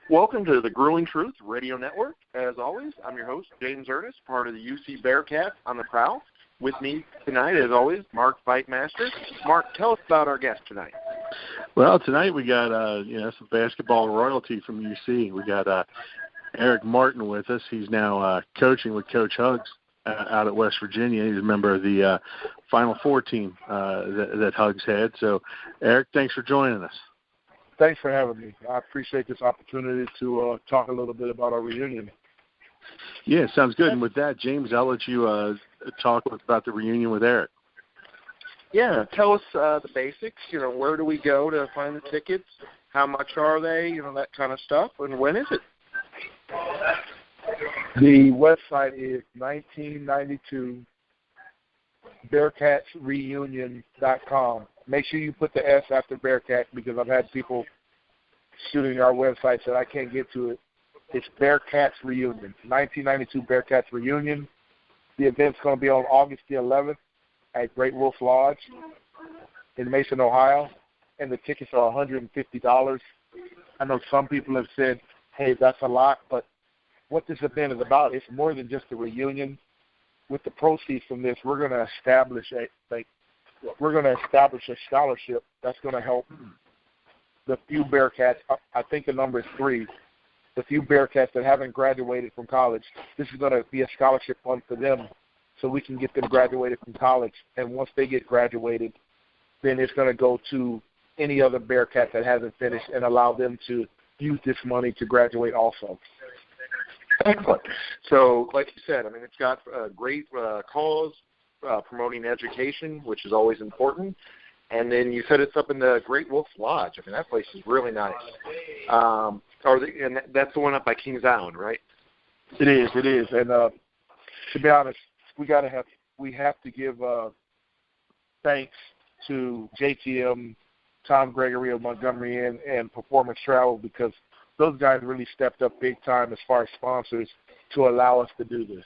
Welcome to the Grueling Truth Radio Network. As always, I'm your host, James Ernest, part of the UC Bearcats on the Prowl. With me tonight, as always, Mark Fightmaster. Mark, tell us about our guest tonight. Well, tonight we got some basketball royalty from UC. We got Eric Martin with us. He's now coaching with Coach Hugs out at West Virginia. He's a member of the Final Four team that Hugs had. So, Eric, thanks for joining us. Thanks for having me. I appreciate this opportunity to talk a little bit about our reunion. Yeah, sounds good. And with that, James, I'll let you talk about the reunion with Eric. Yeah, tell us the basics. Where do we go to find the tickets? How much are they? That kind of stuff. And when is it? The website is 1992 BearcatsReunion.com. Make sure you put the S after Bearcat because I've had people shooting our website that I can't get to it. It's Bearcats Reunion, 1992 Bearcats Reunion. The event's going to be on August the 11th at Great Wolf Lodge in Mason, Ohio, and the tickets are $150. I know some people have said, hey, that's a lot, but what this event is about, it's more than just a reunion. With the proceeds from this, we're going to establish a scholarship that's going to help the few Bearcats. I think the number is 3. The few Bearcats that haven't graduated from college. This is going to be a scholarship fund for them, so we can get them graduated from college. And once they get graduated, then it's going to go to any other Bearcat that hasn't finished and allow them to use this money to graduate also. Excellent. So, like you said, it's got a great cause, promoting education, which is always important. And then you said it's up in the Great Wolf Lodge. That place is really nice. And that's the one up by Kings Island, right? It is. And to be honest, we have to give thanks to JTM, Tom Gregory of Montgomery Inn, and Performance Travel because those guys really stepped up big time as far as sponsors to allow us to do this.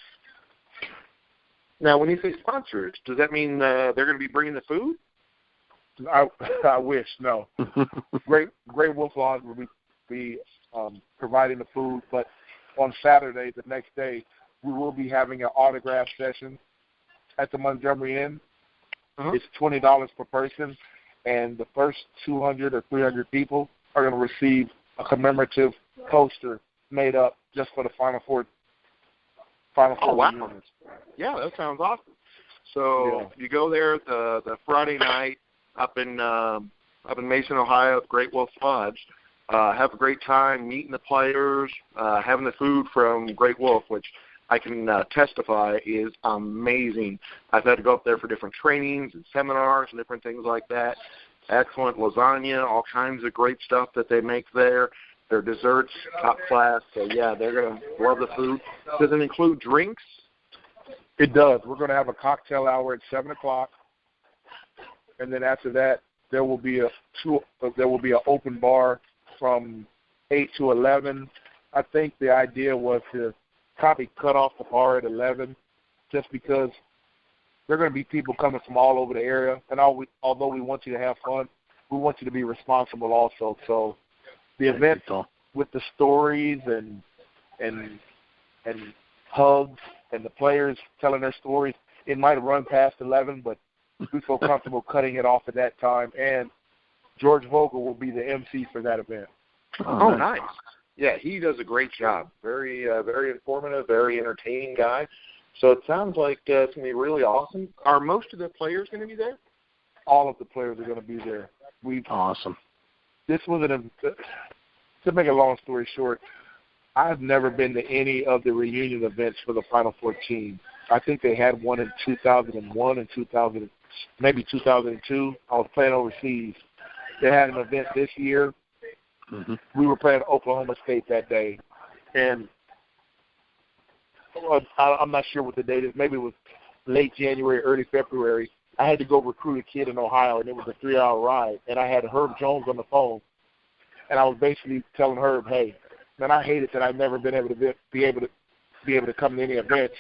Now, when you say sponsors, does that mean they're going to be bringing the food? I wish, no. Great Wolf Lodge will be providing the food, but on Saturday, the next day, we will be having an autograph session at the Montgomery Inn. Uh-huh. It's $20 per person, and the first 200 or 300 people are going to receive a commemorative poster made up just for the Final Four. Oh, wow. Units. Yeah, that sounds awesome. So You go there the Friday night up in Mason, Ohio at Great Wolf Lodge. Have a great time meeting the players, having the food from Great Wolf, which I can testify is amazing. I've had to go up there for different trainings and seminars and different things like that. Excellent lasagna, all kinds of great stuff that they make there. Their desserts, top class. So, yeah, they're going to love the food. Does it include drinks? It does. We're going to have a cocktail hour at 7 o'clock. And then after that, there will be an open bar from 8 to 11. I think the idea was to probably cut off the bar at 11 just because there are going to be people coming from all over the area. And although we want you to have fun, we want you to be responsible also. So the event with the stories and hugs and the players telling their stories, it might run past 11, but we feel comfortable cutting it off at that time. And George Vogel will be the MC for that event. Oh, nice. Yeah, he does a great job. Very, very informative, very entertaining guy. So it sounds like it's going to be really awesome. Are most of the players going to be there? All of the players are going to be there. Awesome. This was to make a long story short, I've never been to any of the reunion events for the Final Four team. I think they had one in 2001 and 2002. I was playing overseas. They had an event this year. Mm-hmm. We were playing Oklahoma State that day, and I'm not sure what the date is. Maybe it was late January, early February. I had to go recruit a kid in Ohio, and it was a 3-hour ride. And I had Herb Jones on the phone, and I was basically telling Herb, "Hey, man, I hate it that I've never been able to be able to come to any events.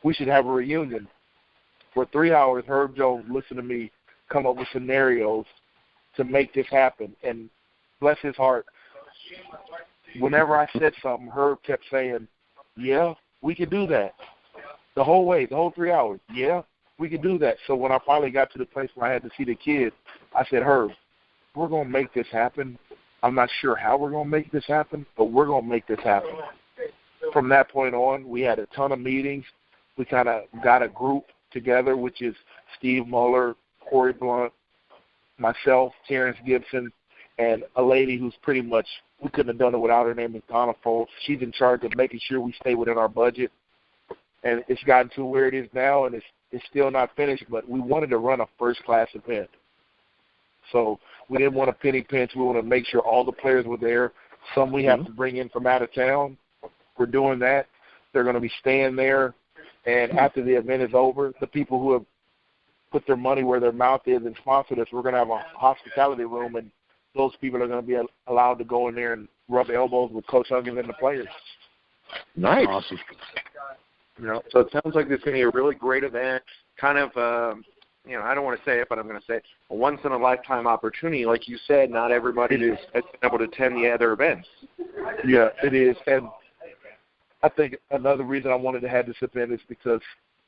We should have a reunion." For 3 hours, Herb Jones listened to me come up with scenarios to make this happen. And bless his heart, whenever I said something, Herb kept saying, yeah, we could do that. The whole way, the whole 3 hours. Yeah, we could do that. So when I finally got to the place where I had to see the kids, I said, Herb, we're going to make this happen. I'm not sure how we're going to make this happen, but we're going to make this happen. From that point on, we had a ton of meetings. We kind of got a group together, which is Steve Muller, Corey Blunt, myself, Terrence Gibson, and a lady who's pretty much, we couldn't have done it without her name is Donna Foltz. She's in charge of making sure we stay within our budget. And it's gotten to where it is now, and it's still not finished, but we wanted to run a first-class event. So we didn't want a penny pinch. We want to make sure all the players were there. Some we have to bring in from out of town. We're doing that. They're going to be staying there. And after the event is over, the people who have put their money where their mouth is and sponsored us, we're going to have a hospitality room, and those people are going to be allowed to go in there and rub elbows with Coach Huggins and the players. Nice. Awesome. So it sounds like this is going to be a really great event, kind of, I don't want to say it, but I'm going to say it, a once-in-a-lifetime opportunity. Like you said, not everybody has been able to attend the other events. Yeah, it is. And I think another reason I wanted to have this event is because,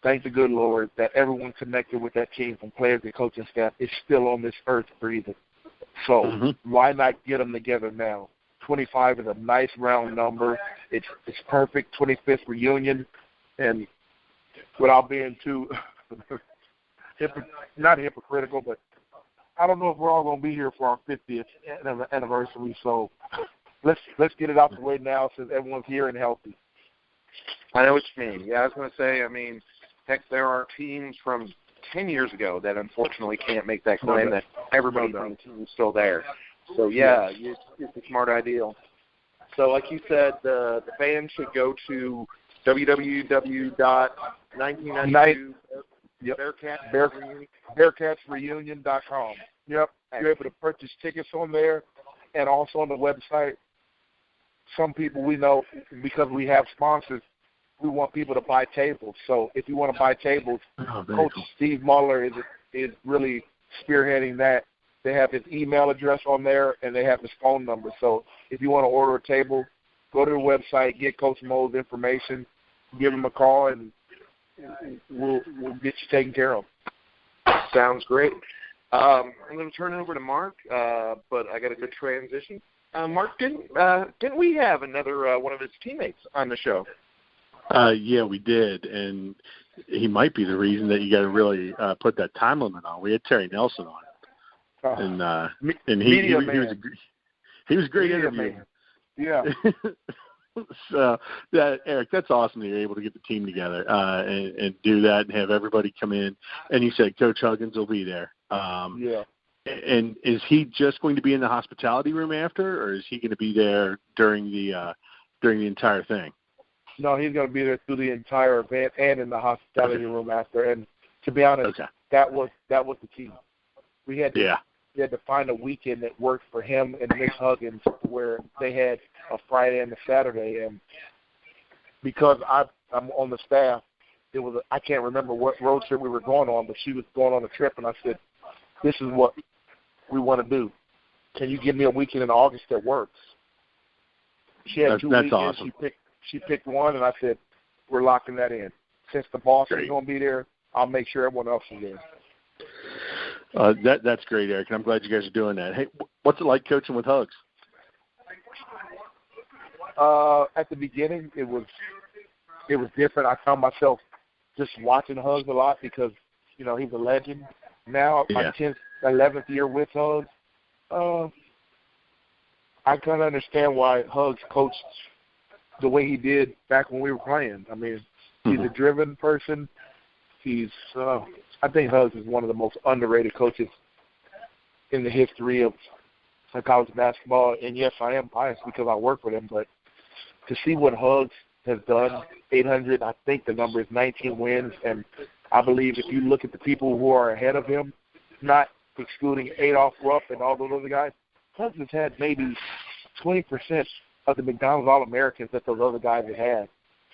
thank the good Lord, that everyone connected with that team, from players and coaching staff, is still on this earth breathing. So why not get them together now? 25 is a nice round number. It's perfect, 25th reunion. And without being too not hypocritical, but I don't know if we're all going to be here for our 50th anniversary. So let's get it out the way now since everyone's here and healthy. I know what you mean. Yeah, I was going to say, heck, there are teams from 10 years ago that unfortunately can't make that claim that everybody from the team is still there. So, yeah, it's a smart idea. So, like you said, the fans should go to Bearcatsreunion.com. Yep. You're able to purchase tickets on there and also on the website. Some people we know, because we have sponsors, we want people to buy tables. So if you want to buy tables, Coach Steve Muller is really spearheading that. They have his email address on there, and they have his phone number. So if you want to order a table, go to the website, get Coach Mo's information, give him a call, and we'll get you taken care of. Sounds great. I'm going to turn it over to Mark, but I got a good transition. Mark, didn't we have another one of his teammates on the show? Yeah, we did, and he might be the reason that you got to really put that time limit on. We had Terry Nelson on, and he was a great interview. Yeah. So, Eric, that's awesome that you're able to get the team together and do that and have everybody come in. And you said Coach Huggins will be there. Yeah. And is he just going to be in the hospitality room after, or is he going to be there during the entire thing? No, he's going to be there through the entire event and in the hospitality room after. And to be honest, that was the key. We had to find a weekend that worked for him and Miss Huggins, where they had a Friday and a Saturday. And because I'm on the staff, I can't remember what road trip we were going on, but she was going on a trip, and I said, "This is what we want to do. Can you give me a weekend in August that works?" She had 2 weekends. Awesome. She picked one, and I said, "We're locking that in. Since the boss is going to be there, I'll make sure everyone else is there." That's great, Eric, and I'm glad you guys are doing that. Hey, what's it like coaching with Hugs? At the beginning, it was different. I found myself just watching Hugs a lot because, he's a legend. Now, my 10th, 11th year with Hugs, I kind of understand why Hugs coached the way he did back when we were playing. He's a driven person. I think Hugs is one of the most underrated coaches in the history of college basketball. And yes, I am biased because I work with him, but to see what Hugs has done, 800, I think the number is 19 wins, and I believe if you look at the people who are ahead of him, not excluding Adolph Rupp and all those other guys, Hugs has had maybe 20% of the McDonald's All-Americans that those other guys have had.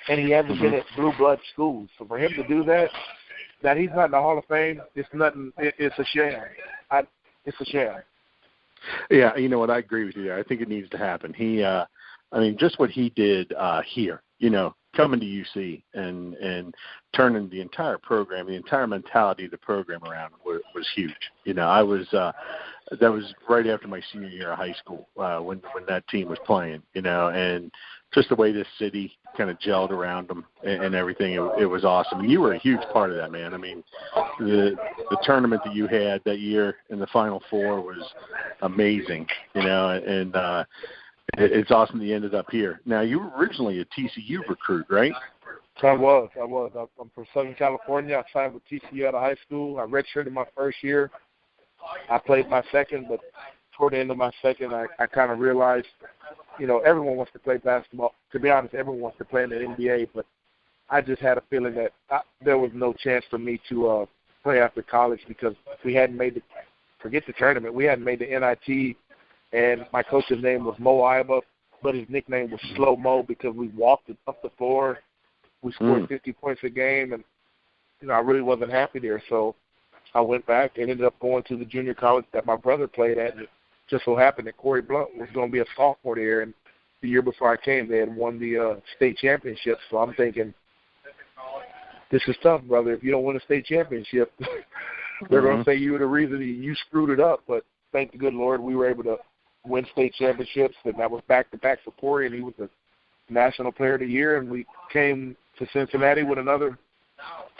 And he hasn't been at blue blood schools. So for him to do that he's not in the Hall of Fame, it's nothing. It's a shame. It's a shame. Yeah, you know what? I agree with you there. I think it needs to happen. He I mean, just what he did here, coming to UC and turning the entire program, the entire mentality of the program around was huge. I was that was right after my senior year of high school when that team was playing, and just the way this city kind of gelled around them and everything, it was awesome. And you were a huge part of that, man. I mean, the tournament that you had that year in the Final Four was amazing, and it's awesome that you ended up here. Now, you were originally a TCU recruit, right? I was. I'm from Southern California. I signed with TCU out of high school. I redshirted my first year. I played my second, but toward the end of my second, I kind of realized, everyone wants to play basketball. To be honest, everyone wants to play in the NBA, but I just had a feeling that there was no chance for me to play after college because we hadn't made forget the tournament. We hadn't made the NIT, and my coach's name was Mo Iba, but his nickname was Slow Mo because we walked it up the floor. We scored 50 points a game, and, I really wasn't happy there. So I went back and ended up going to the junior college that my brother played at. And it just so happened that Corey Blunt was going to be a sophomore there, and the year before I came, they had won the state championship. So I'm thinking, this is tough, brother. If you don't win a state championship, they're going to say you were the reason you screwed it up. But thank the good Lord, we were able to win state championships, and that was back-to-back for Corey, and he was the National Player of the Year. And we came to Cincinnati with another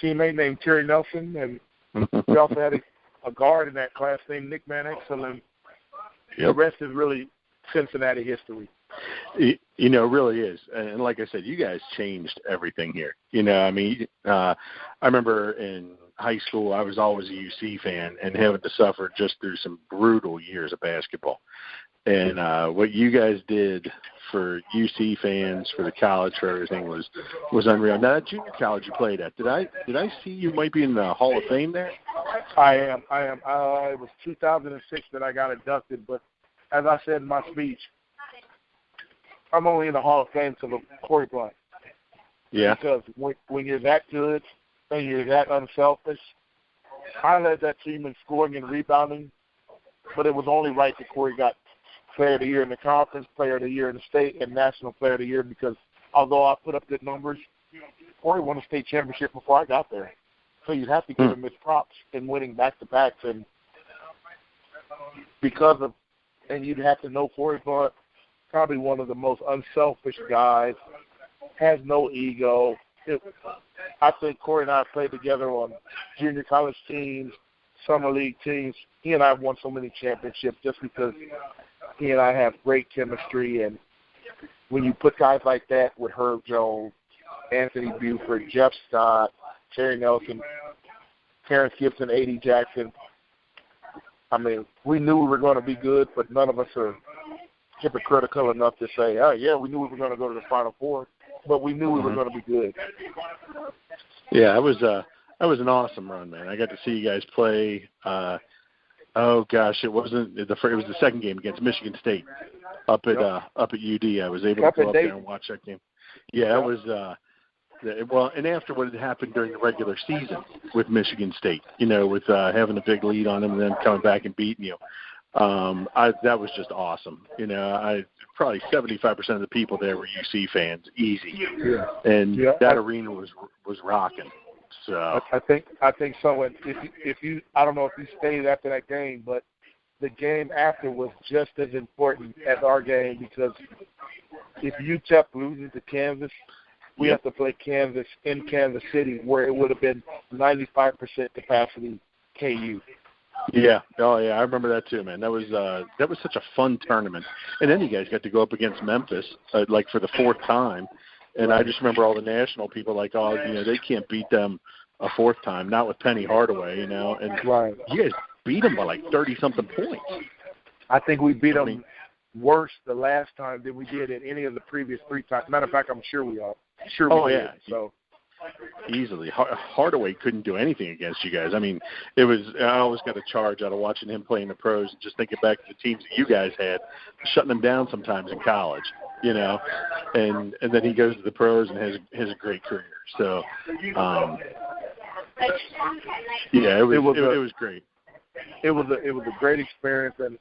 teammate named Terry Nelson, and we also had a guard in that class named Nick Van Exel, and the rest is really Cincinnati history. It really is. And like I said, you guys changed everything here. I remember in high school, I was always a UC fan and having to suffer just through some brutal years of basketball. And what you guys did for UC fans, for the college, for everything was unreal. Now, that junior college you played at, did I see you might be in the Hall of Fame there? I am. It was 2006 that I got inducted, but as I said in my speech, I'm only in the Hall of Fame because of Corey Blunt. Yeah. Because when you're that good and you're that unselfish, I led that team in scoring and rebounding, but it was only right that Corey got Player of the Year in the conference, Player of the Year in the state, and National Player of the Year because although I put up good numbers, Corey won a state championship before I got there. So you'd have to give him his props in winning back-to-backs. And and you'd have to know Corey Blunt, probably one of the most unselfish guys, has no ego. I think Corey and I played together on junior college teams, summer league teams. He and I have won so many championships just because he and I have great chemistry. And when you put guys like that with Herb Jones, Anthony Buford, Jeff Scott, Terry Nelson, Terrence Gibson, A.D. Jackson, I mean, we knew we were going to be good, but none of us are hypocritical enough to say, oh, yeah, we knew we were going to go to the Final Four, but we knew we were going to be good. Yeah, that was an awesome run, man. I got to see you guys play. It was the second game against Michigan State up at UD. I was able to go up there and watch that game. Yeah, it was. And after what had happened during the regular season with Michigan State, with having a big lead on them and then coming back and beating you, that was just awesome. Probably 75% of the people there were UC fans, easy, and that arena was rocking. So I think so. And if you, I don't know if you stayed after that game, but the game after was just as important as our game because if you kept losing to Kansas. We have to play Kansas in Kansas City, where it would have been 95% capacity KU. Yeah. Oh, yeah. I remember that too, man. That was such a fun tournament. And then you guys got to go up against Memphis, for the fourth time. And I just remember all the national people they can't beat them a fourth time, not with Penny Hardaway, And you guys beat them by 30-something points. I think we beat them worse the last time than we did at any of the previous three times. Matter of fact, I'm sure we are. Yeah. So easily, Hardaway couldn't do anything against you guys. I mean, I always got a charge out of watching him play in the pros and just thinking back to the teams that you guys had, shutting them down sometimes in college, and then he goes to the pros and has a great career. So, it was great. It was a great experience, and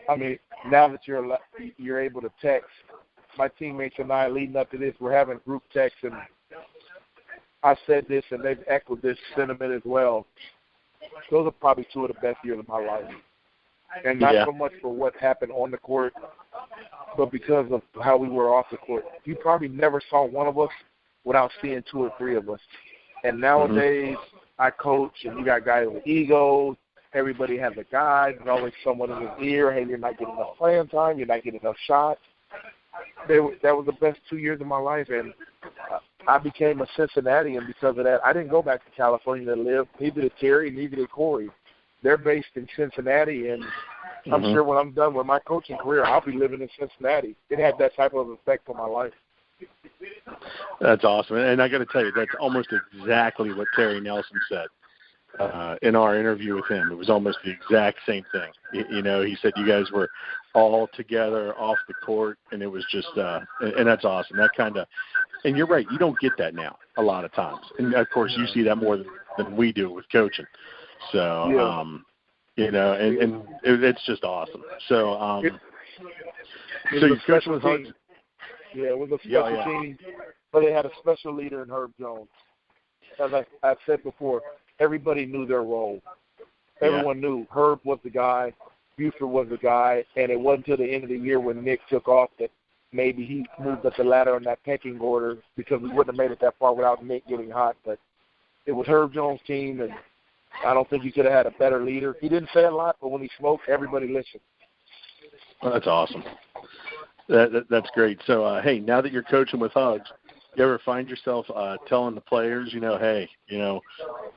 I mean, now that you're able to text my teammates and I leading up to this, we're having group texts, and I said this, and they've echoed this sentiment as well. Those are probably two of the best years of my life. And not so much for what happened on the court, but because of how we were off the court. You probably never saw one of us without seeing two or three of us. And nowadays, I coach, and you got guys with egos. Everybody has a guide. There's always someone in his ear. Hey, you're not getting enough playing time. You're not getting enough shots. That was the best 2 years of my life, and I became a Cincinnatian because of that. I didn't go back to California to live. Neither did Terry, neither did Corey. They're based in Cincinnati, and I'm sure when I'm done with my coaching career, I'll be living in Cincinnati. It had that type of effect on my life. That's awesome. And I got to tell you, that's almost exactly what Terry Nelson said in our interview with him. It was almost the exact same thing. You know, he said you guys were all together off the court, and it was just and that's awesome. That kind of – and you're right, you don't get that now a lot of times. And, of course, you see that more than we do with coaching. So, you know, and it's just awesome. So, so your coaching was hard. Yeah, it was a special team, but they had a special leader in Herb Jones. As I said before, everybody knew their role. Everyone knew Herb was the guy, Buford was the guy, and it wasn't until the end of the year when Nick took off that maybe he moved up the ladder in that pecking order, because we wouldn't have made it that far without Nick getting hot. But it was Herb Jones' team, and I don't think you could have had a better leader. He didn't say a lot, but when he spoke, everybody listened. Well, that's awesome. That's great. So, hey, now that you're coaching with Hugs, you ever find yourself telling the players, you know, hey, you know,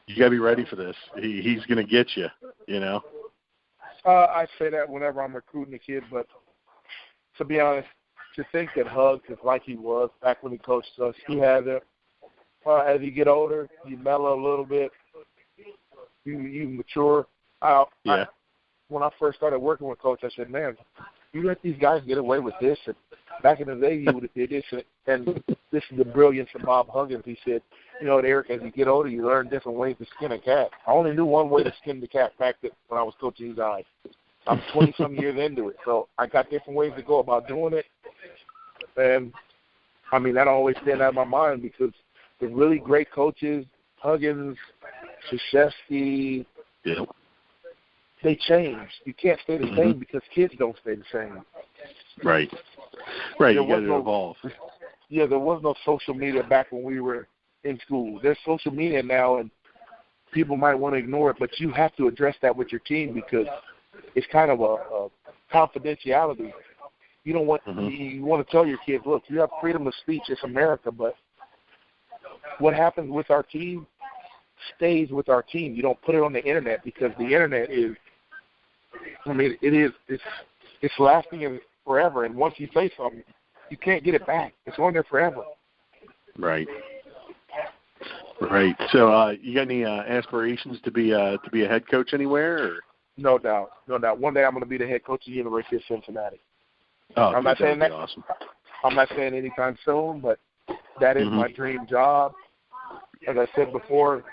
you got to be ready for this. He's going to get you, you know? I say that whenever I'm recruiting a kid, but to be honest, to think that Hugs is like he was back when he coached us, he has it. As you get older, you mellow a little bit. You mature. When I first started working with Coach, I said, man, you let these guys get away with this. And back in the day, you would have did this. And this is the brilliance of Bob Huggins. He said, you know, Eric, as you get older, you learn different ways to skin a cat. I only knew one way to skin the cat back then when I was coaching you guys. I'm 20-some years into it, so I got different ways to go about doing it. And, I mean, that always stand out of my mind because the really great coaches, Huggins, Krzyzewski, they change. You can't stay the same because kids don't stay the same. Right. Right, you got to evolve. Yeah, there was no social media back when we were in school. There's social media now, and people might want to ignore it, but you have to address that with your team because it's kind of a confidentiality. You don't want you want to tell your kids, look, you have freedom of speech. It's America, but what happens with our team stays with our team. You don't put it on the internet because the internet is, I mean, it's lasting forever. And once you say something, you can't get it back. It's on there forever. Right. Right. So, you got any aspirations to be a head coach anywhere? Or? No doubt. No doubt. One day I'm going to be the head coach of the University of Cincinnati. Oh, I'm not saying that. Awesome. I'm not saying anytime soon, but that is my dream job. As I said before,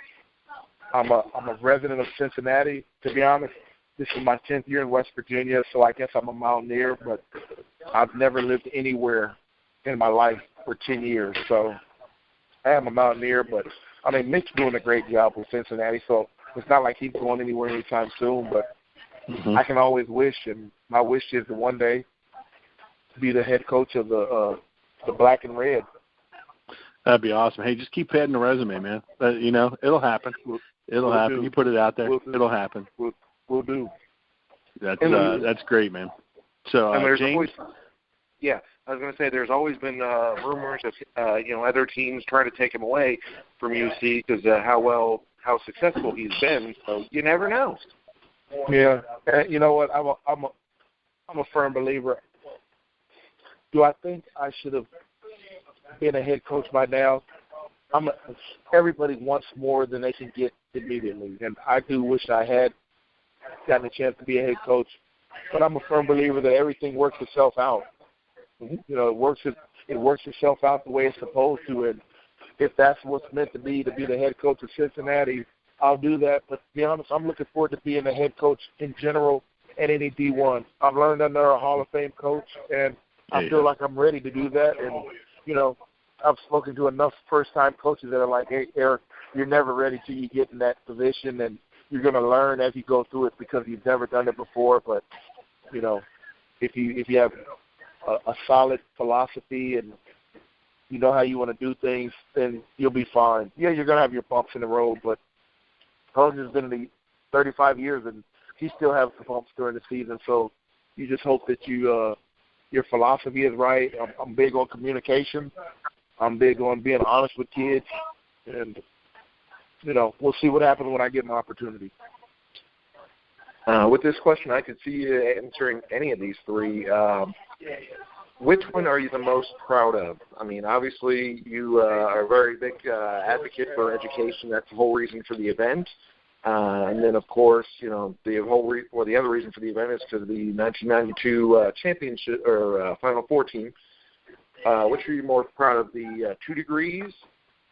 I'm a resident of Cincinnati. To be honest, this is my 10th year in West Virginia, so I guess I'm a mountaineer, but I've never lived anywhere in my life for 10 years. So I am a mountaineer, but, I mean, Nick's doing a great job with Cincinnati, so it's not like he's going anywhere anytime soon, but I can always wish, and my wish is to one day be the head coach of the Black and Red. That'd be awesome. Hey, just keep padding the resume, man. You know, it'll happen. It'll happen. Do. You put it out there, it'll happen. We'll do. That's great, man. So, James? I was going to say there's always been rumors of, other teams trying to take him away from UC because how successful he's been. So you never know. Yeah. You know what? I'm a firm believer. Do I think I should have been a head coach by now? Everybody wants more than they can get immediately, and I do wish I had gotten a chance to be a head coach. But I'm a firm believer that everything works itself out. You know, it works itself out the way it's supposed to, and if that's what's meant to be the head coach of Cincinnati, I'll do that. But to be honest, I'm looking forward to being a head coach in general at any D1. I've learned under a Hall of Fame coach, and I feel like I'm ready to do that. And, you know, I've spoken to enough first-time coaches that are like, hey, Eric, you're never ready till you get in that position, and you're going to learn as you go through it because you've never done it before. But, you know, if you have a solid philosophy and you know how you want to do things, then you'll be fine. Yeah, you're going to have your bumps in the road, but Coach has been in the 35 years, and he still has the bumps during the season. So you just hope that your philosophy is right. I'm big on communication. I'm big on being honest with kids. And, you know, we'll see what happens when I get my opportunity. With this question, I could see you answering any of these three. Which one are you the most proud of? I mean, obviously, you are a very big advocate for education. That's the whole reason for the event. And then, of course, you know, the other reason for the event is because the 1992 championship or Final Four team. Which are you more proud of, the 2 degrees,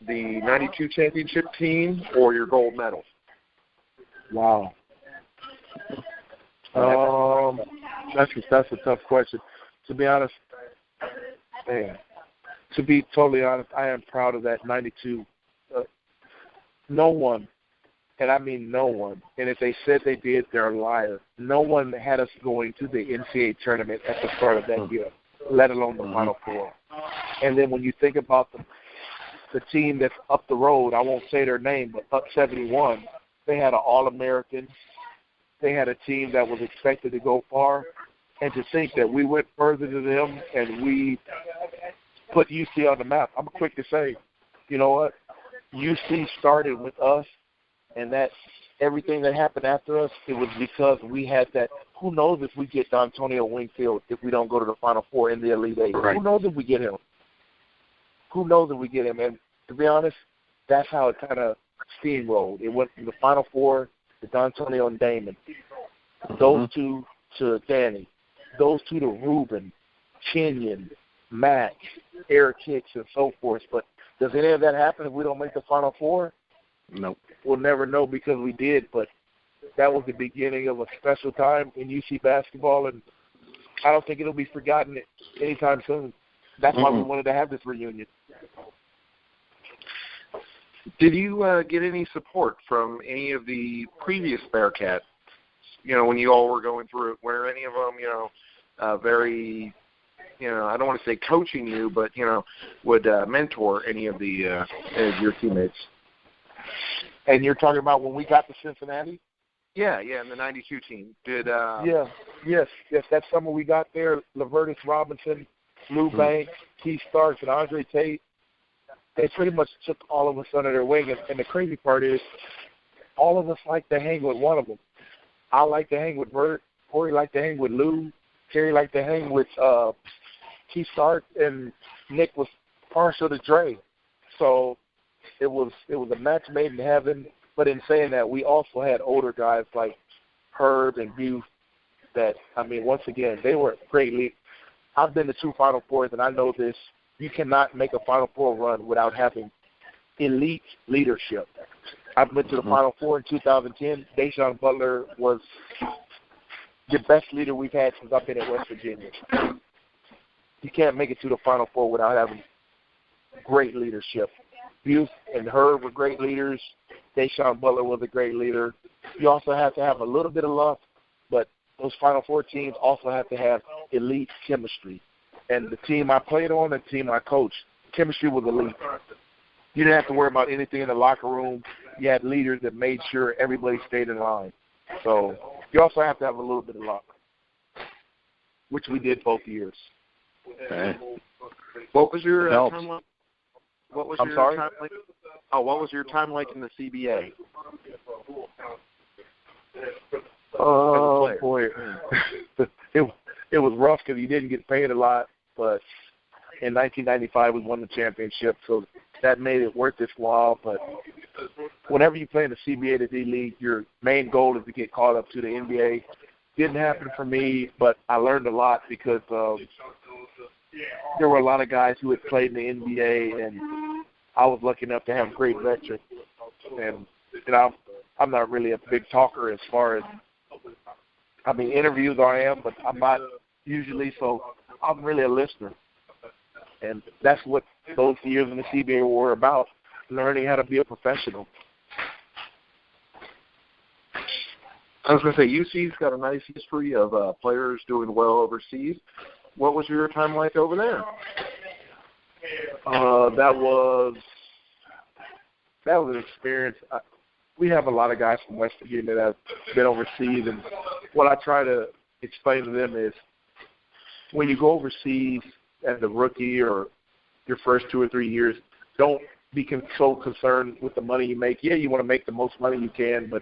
the 92 championship team, or your gold medal? Wow. That's a tough question. To be honest, to be totally honest, I am proud of that 92. No one, and I mean no one, and if they said they did, they're a liar. No one had us going to the NCAA tournament at the start of that year, let alone the Final Four. And then when you think about the team that's up the road, I won't say their name, but up 71, they had an All-American. They had a team that was expected to go far. And to think that we went further than them and we put UC on the map, I'm quick to say, you know what? UC started with us, and that everything that happened after us, it was because we had that. Who knows if we get D'Antonio Wingfield if we don't go to the Final Four in the Elite Eight? Right. Who knows if we get him? Who knows if we get him? And to be honest, that's how it kind of steamrolled. It went from the Final Four to D'Antonio and Damon, those two to Danny, those two to Ruben, Kenyon, Max, Eric Hicks, and so forth. But does any of that happen if we don't make the Final Four? Nope. We'll never know because we did, but that was the beginning of a special time in UC basketball, and I don't think it'll be forgotten anytime soon. That's why we wanted to have this reunion. Did you get any support from any of the previous Bearcats, you know, when you all were going through it? Were any of them, you know, very, you know, I don't want to say coaching you, but, you know, would mentor any of your teammates? And you're talking about when we got to Cincinnati? Yeah, and the 92 team. Yes. That summer we got there, Lavertus Robinson, Lou Banks, Keith Starks, and Andre Tate, they pretty much took all of us under their wing. And the crazy part is all of us like to hang with one of them. I like to hang with Bert. Corey liked to hang with Lou. Terry liked to hang with Keith Stark. And Nick was partial to Dre. So it was a match made in heaven. But in saying that, we also had older guys like Herb and Buse that, I mean, once again, they were great leaders. I've been to 2 Final Fours, and I know this. You cannot make a Final Four run without having elite leadership. I went to the Final Four in 2010. Deshaun Butler was the best leader we've had since I've been at West Virginia. You can't make it to the Final Four without having great leadership. Buse and Herb were great leaders. Deshaun Butler was a great leader. You also have to have a little bit of luck, but those Final Four teams also have to have elite chemistry. And the team I played on, the team I coached, chemistry was elite. You didn't have to worry about anything in the locker room. You had leaders that made sure everybody stayed in line. So you also have to have a little bit of luck, which we did both years. Okay. What was your time like? What was I'm sorry? Time like? Oh, what was your time like in the CBA? Oh, boy. It was rough because you didn't get paid a lot, but in 1995 we won the championship, so that made it worth its while. But whenever you play in the CBA, the D-League, your main goal is to get called up to the NBA. Didn't happen for me, but I learned a lot because there were a lot of guys who had played in the NBA, and I was lucky enough to have great veterans. And, you know, I'm not really a big talker as far as, I mean, interviews I am, but I'm not usually. So I'm really a listener. And that's what those years in the CBA were about, learning how to be a professional. I was going to say, UC's got a nice history of players doing well overseas. What was your time like over there? That was an experience. We have a lot of guys from West Virginia that have been overseas, and what I try to explain to them is when you go overseas as a rookie or your first 2 or 3 years, don't be so concerned with the money you make. Yeah, you want to make the most money you can, but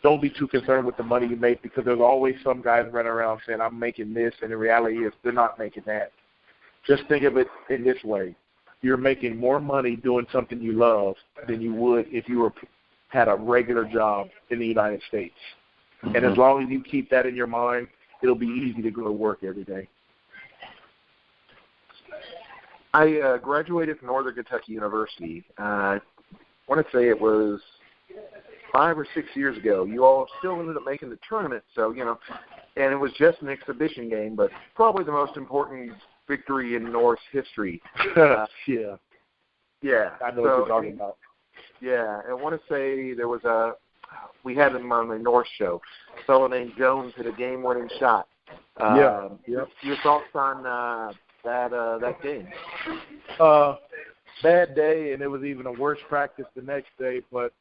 don't be too concerned with the money you make, because there's always some guys running around saying, I'm making this, and the reality is they're not making that. Just think of it in this way. You're making more money doing something you love than you would if you had a regular job in the United States. Mm-hmm. And as long as you keep that in your mind, it'll be easy to go to work every day. I graduated from Northern Kentucky University. I want to say it was 5 or 6 years ago. You all still ended up making the tournament, so, and it was just an exhibition game, but probably the most important victory in North's history. Yeah. Yeah. I know what you're talking about. Yeah, I want to say we had him on the North show. A fellow named Jones hit a game-winning shot. Yeah. Your thoughts on that game? Bad day, and it was even a worse practice the next day, but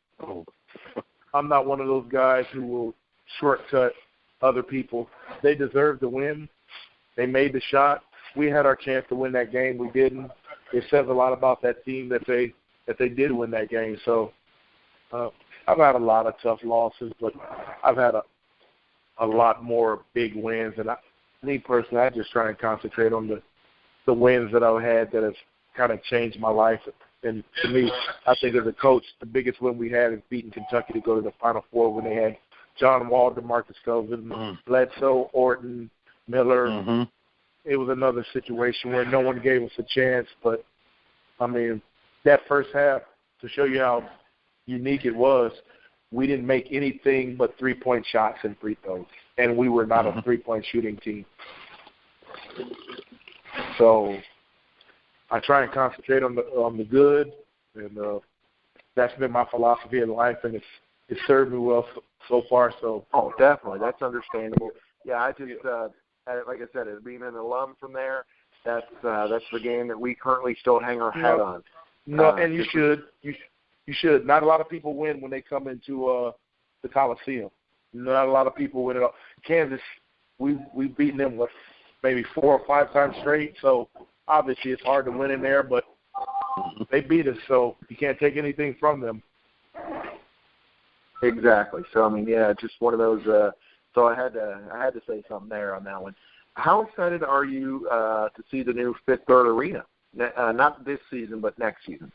I'm not one of those guys who will shortcut other people. They deserve to win. They made the shot. We had our chance to win that game. We didn't. It says a lot about that team that they did win that game. So I've had a lot of tough losses, but I've had a lot more big wins. And me personally, I just try and concentrate on the wins that I've had that have kind of changed my life. And to me, I think as a coach, the biggest win we had is beating Kentucky to go to the Final Four when they had John Wall, DeMarcus Cousins, Bledsoe, Orton, Miller. Mm-hmm. It was another situation where no one gave us a chance. But, I mean, that first half, to show you how unique it was, we didn't make anything but three-point shots and free throws. And we were not a three-point shooting team. So I try and concentrate on the good, and that's been my philosophy in life, and it's served me well so far. So definitely, that's understandable. Yeah, I just like I said, as being an alum from there, that's the game that we currently still hang our hat on. No, and you should. You should. Not a lot of people win when they come into the Coliseum. Not a lot of people win it all. Kansas, we've beaten them maybe 4 or 5 times straight. So obviously it's hard to win in there, but they beat us, so you can't take anything from them. Exactly. So I mean, yeah, just one of those. So I had to say something there on that one. How excited are you to see the new Fifth Third Arena? Not this season, but next season.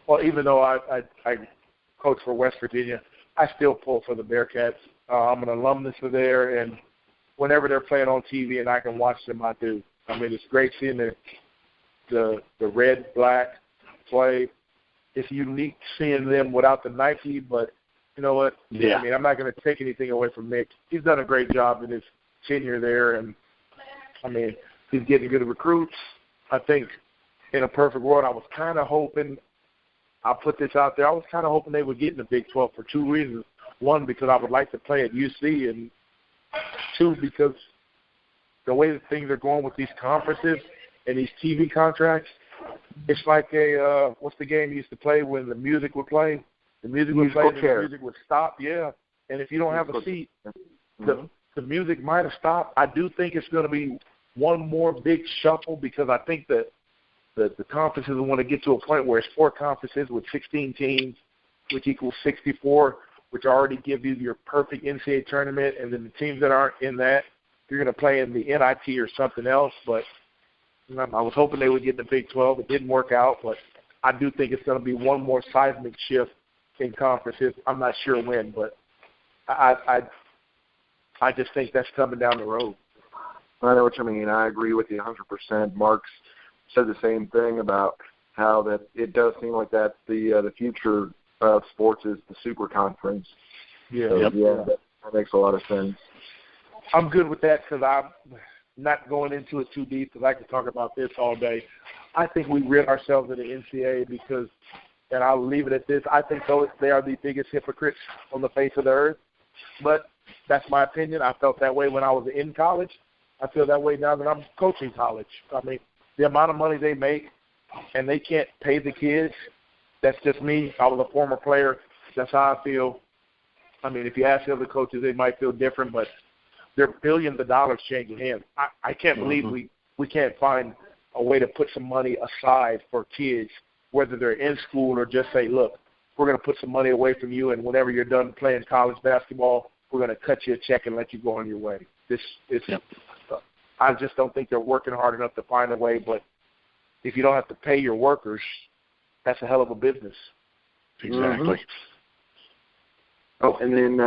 Well, even though I coach for West Virginia, I still pull for the Bearcats. I'm an alumnus of there, and whenever they're playing on TV and I can watch them, I do. I mean, it's great seeing the red, black play. It's unique seeing them without the Nike, but you know what? Yeah. I mean, I'm not going to take anything away from Nick. He's done a great job in his tenure there, and, I mean, he's getting good recruits. I think in a perfect world, I was kind of hoping – I'll put this out there. I was kind of hoping they would get in the Big 12 for 2 reasons. One, because I would like to play at UC, and 2, because the way that things are going with these conferences and these TV contracts, it's like what's the game you used to play when the music would play? The music would play and the music would stop, yeah. And if you don't have a seat, the music might have stopped. I do think it's going to be one more big shuffle, because I think that the conferences want to get to a point where it's 4 conferences with 16 teams, which equals 64, which already give you your perfect NCAA tournament, and then the teams that aren't in that, you're going to play in the NIT or something else. But I was hoping they would get in the Big 12. It didn't work out, but I do think it's going to be one more seismic shift in conferences. I'm not sure when, but I just think that's coming down the road. I know what you mean. I agree with you 100%. Mark's said the same thing about how that it does seem like that's the future of sports is the super conference. Yeah, so, yeah, that makes a lot of sense. I'm good with that, because not going into it too deep because I could talk about this all day, I think we rid ourselves of the NCAA because, and I'll leave it at this, I think they are the biggest hypocrites on the face of the earth. But that's my opinion. I felt that way when I was in college. I feel that way now that I'm coaching college. I mean, the amount of money they make and they can't pay the kids, that's just me. I was a former player. That's how I feel. I mean, if you ask the other coaches, they might feel different, but there are billions of dollars changing hands. I can't believe we can't find a way to put some money aside for kids, whether they're in school or just say, look, we're going to put some money away from you, and whenever you're done playing college basketball, we're going to cut you a check and let you go on your way. I just don't think they're working hard enough to find a way, but if you don't have to pay your workers, that's a hell of a business. Exactly. Oh, and then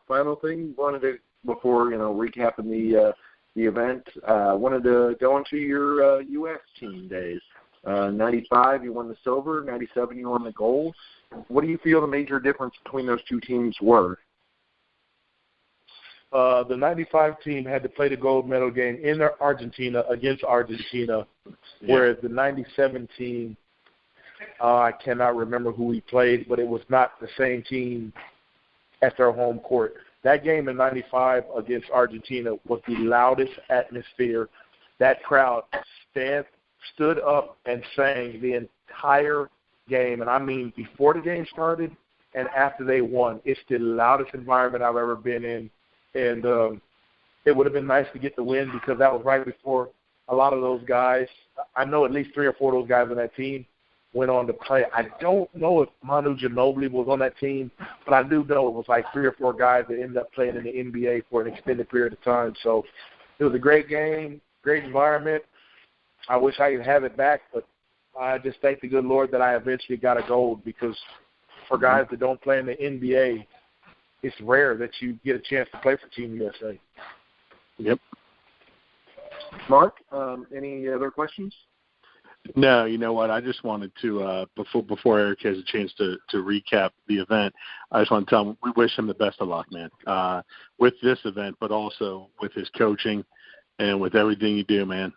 final thing, wanted to, before, recapping the event, wanted to go into your U.S. team days. 95, you won the silver. 97, you won the gold. What do you feel the major difference between those two teams were? The 95 team had to play the gold medal game in Argentina against Argentina, whereas the 97 team, I cannot remember who we played, but it was not the same team at their home court. That game in 95 against Argentina was the loudest atmosphere. That crowd stood up and sang the entire game, and I mean before the game started and after they won. It's the loudest environment I've ever been in, and it would have been nice to get the win because that was right before a lot of those guys, I know at least 3 or 4 of those guys on that team went on to play. I don't know if Manu Ginobili was on that team, but I do know it was like 3 or 4 guys that ended up playing in the NBA for an extended period of time. So it was a great game, great environment. I wish I could have it back, but I just thank the good Lord that I eventually got a gold because for guys that don't play in the NBA, it's rare that you get a chance to play for Team USA. Yep. Mark, any other questions? No, you know what? I just wanted to, before Eric has a chance to recap the event, I just want to tell him we wish him the best of luck, man, with this event, but also with his coaching and with everything you do, man.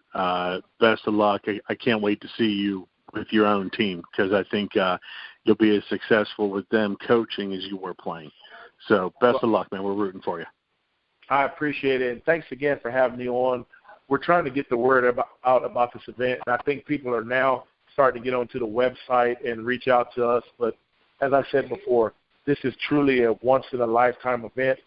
Best of luck. I can't wait to see you with your own team because I think you'll be as successful with them coaching as you were playing. So best of luck, man. We're rooting for you. I appreciate it. And thanks again for having me on. We're trying to get the word out about this event, and I think people are now starting to get onto the website and reach out to us. But as I said before, this is truly a once-in-a-lifetime event.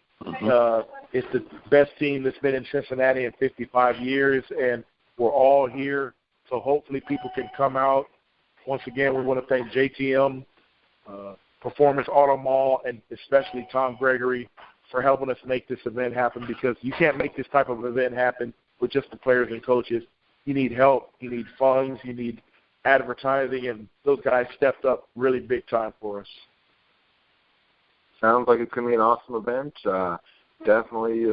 It's the best team that's been in Cincinnati in 55 years, and we're all here. So hopefully people can come out. Once again, we want to thank JTM, Performance Auto Mall, and especially Tom Gregory for helping us make this event happen because you can't make this type of event happen with just the players and coaches. You need help, you need funds, you need advertising, and those guys stepped up really big time for us. Sounds like it's going to be an awesome event. Definitely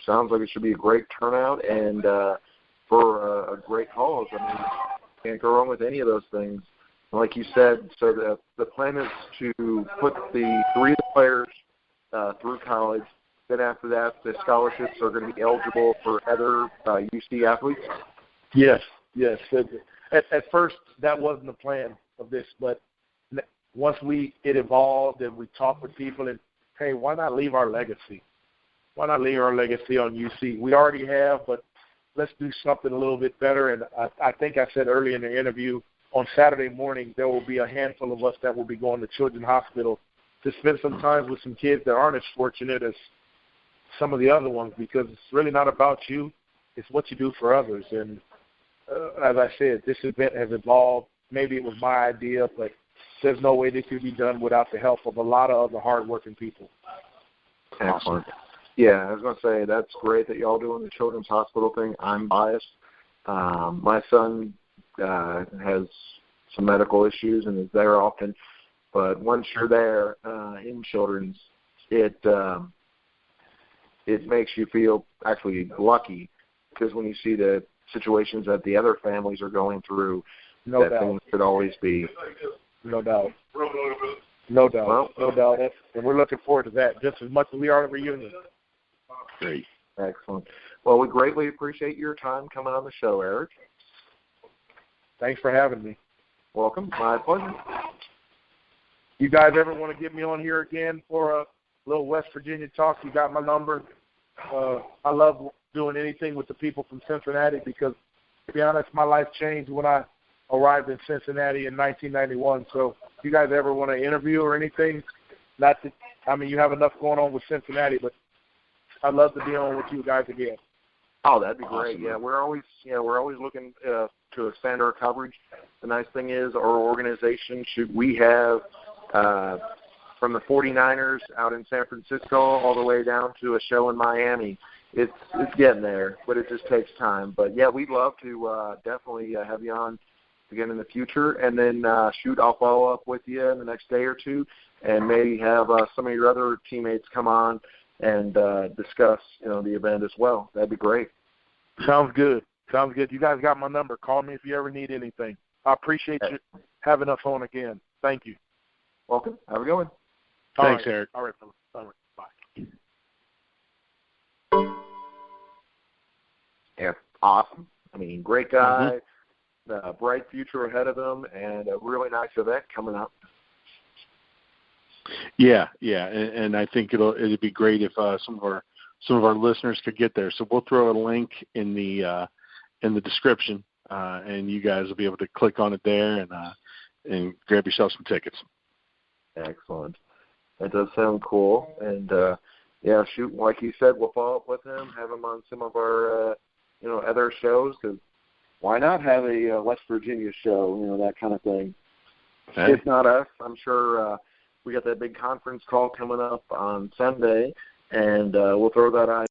sounds like it should be a great turnout and for a great cause. I mean, can't go wrong with any of those things. Like you said, so the plan is to put the 3 players through college. Then after that, the scholarships are going to be eligible for other UC athletes? Yes. At first, that wasn't the plan of this, but once it evolved and we talked with people and, hey, why not leave our legacy? Why not leave our legacy on UC? We already have, but let's do something a little bit better. And I think I said earlier in the interview, on Saturday morning, there will be a handful of us that will be going to Children's Hospital to spend some time with some kids that aren't as fortunate as some of the other ones because it's really not about you. It's what you do for others. And as I said, this event has evolved. Maybe it was my idea, but there's no way this could be done without the help of a lot of other hardworking people. Excellent. Yeah, I was going to say that's great that y'all doing the Children's Hospital thing. I'm biased. My son has some medical issues and is there often. But once you're there in Children's, it makes you feel actually lucky because when you see the situations that the other families are going through, things could always be. No doubt. Well, no doubt. And we're looking forward to that just as much as we are at the reunion. Great. Excellent. Well, we greatly appreciate your time coming on the show, Eric. Thanks for having me. Welcome. My pleasure. You guys ever want to get me on here again for a little West Virginia talk? You got my number. I love doing anything with the people from Cincinnati because, to be honest, my life changed when I arrived in Cincinnati in 1991. So if you guys ever want to interview or anything, you have enough going on with Cincinnati, but I'd love to be on with you guys again. Oh, that'd be great. Yeah, we're always looking to expand our coverage. The nice thing is our organization, we have from the 49ers out in San Francisco all the way down to a show in Miami. It's getting there, but it just takes time. But, yeah, we'd love to definitely have you on again in the future. And then, I'll follow up with you in the next day or two and maybe have some of your other teammates come on and discuss, the event as well. That'd be great. Sounds good. You guys got my number. Call me if you ever need anything. I appreciate you having us on again. Thank you. Welcome. Have a good one. Thanks, Eric. All right, fellas. All right. Bye. Yeah, awesome. Great guy, bright future ahead of him, and a really nice event coming up. Yeah, and I think it'd be great if some of our listeners could get there. So we'll throw a link in the description, and you guys will be able to click on it there and grab yourself some tickets. Excellent. That does sound cool. And like you said, we'll follow up with him, have him on some of our other shows. Because why not have a West Virginia show? That kind of thing. Okay. If not us, I'm sure. We got that big conference call coming up on Sunday, and we'll throw that